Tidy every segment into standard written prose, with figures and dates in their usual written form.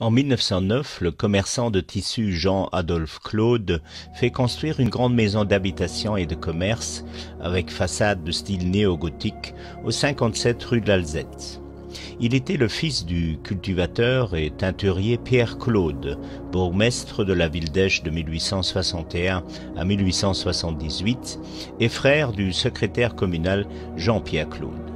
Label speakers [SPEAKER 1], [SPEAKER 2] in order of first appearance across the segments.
[SPEAKER 1] En 1909, le commerçant de tissus Jean-Adolphe Claude fait construire une grande maison d'habitation et de commerce avec façade de style néo-gothique au 57 rue de l'Alzette. Il était le fils du cultivateur et teinturier Pierre Claude, bourgmestre de la ville d'Esch de 1861 à 1878 et frère du secrétaire communal Jean-Pierre Claude.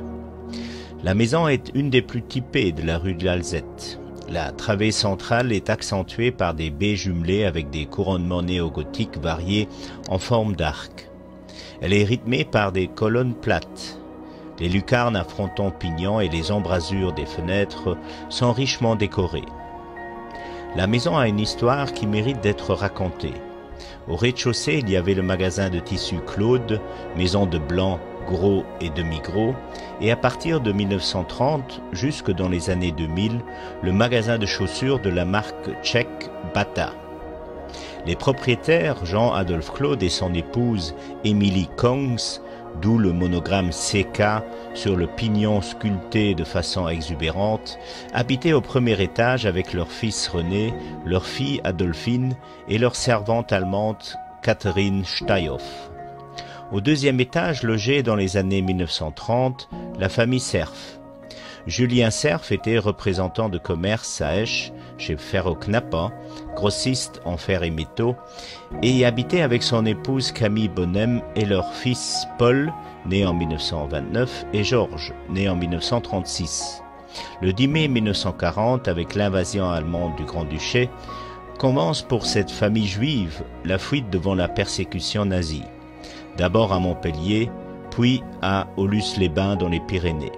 [SPEAKER 1] La maison est une des plus typées de la rue de l'Alzette. La travée centrale est accentuée par des baies jumelées avec des couronnements néogothiques variés en forme d'arc. Elle est rythmée par des colonnes plates. Les lucarnes à fronton pignant et les embrasures des fenêtres sont richement décorées. La maison a une histoire qui mérite d'être racontée. Au rez-de-chaussée, il y avait le magasin de tissus Claude, maison de blanc, gros et demi-gros, et à partir de 1930, jusque dans les années 2000, le magasin de chaussures de la marque tchèque Bata. Les propriétaires, Jean-Adolphe Claude et son épouse Émilie Kongs, d'où le monogramme CK sur le pignon sculpté de façon exubérante, habitaient au premier étage avec leur fils René, leur fille Adolphine et leur servante allemande Catherine Steyhoff. Au deuxième étage, logé dans les années 1930, la famille Cerf. Julien Cerf était représentant de commerce à Esch, chez Ferro-Knappa, grossiste en fer et métaux, et y habitait avec son épouse Camille Bonnem et leur fils Paul, né en 1929, et Georges, né en 1936. Le 10 mai 1940, avec l'invasion allemande du Grand-Duché, commence pour cette famille juive la fuite devant la persécution nazie. D'abord à Montpellier, puis à Aulus-les-Bains dans les Pyrénées.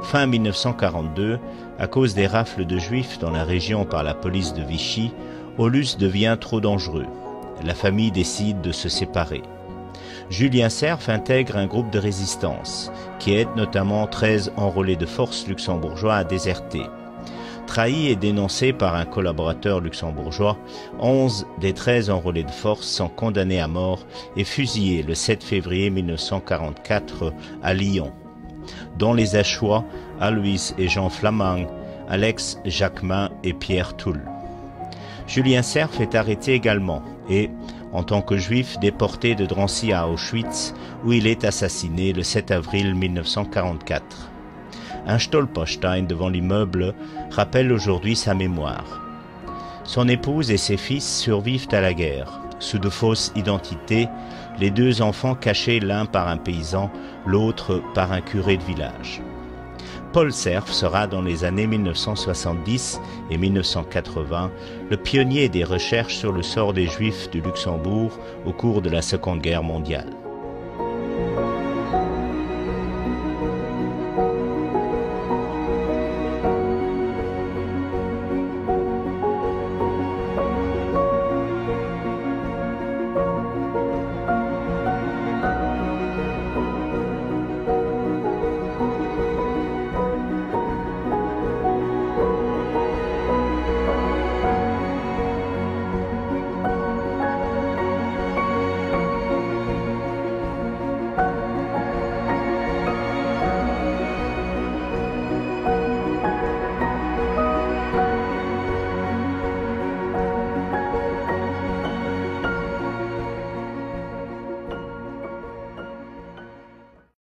[SPEAKER 1] Fin 1942, à cause des rafles de juifs dans la région par la police de Vichy, Aulus devient trop dangereux. La famille décide de se séparer. Julien Cerf intègre un groupe de résistance, qui aide notamment 13 enrôlés de force luxembourgeois à déserter. Trahi et dénoncé par un collaborateur luxembourgeois, 11 des 13 enrôlés de force sont condamnés à mort et fusillés le 7 février 1944 à Lyon, dont les Achois, Alois et Jean Flamand, Alex Jacquemin et Pierre Toul. Julien Cerf est arrêté également et, en tant que juif, déporté de Drancy à Auschwitz, où il est assassiné le 7 avril 1944. Un Stolperstein devant l'immeuble rappelle aujourd'hui sa mémoire. Son épouse et ses fils survivent à la guerre. Sous de fausses identités, les deux enfants cachés l'un par un paysan, l'autre par un curé de village. Paul Cerf sera dans les années 1970 et 1980 le pionnier des recherches sur le sort des Juifs du Luxembourg au cours de la Seconde Guerre mondiale.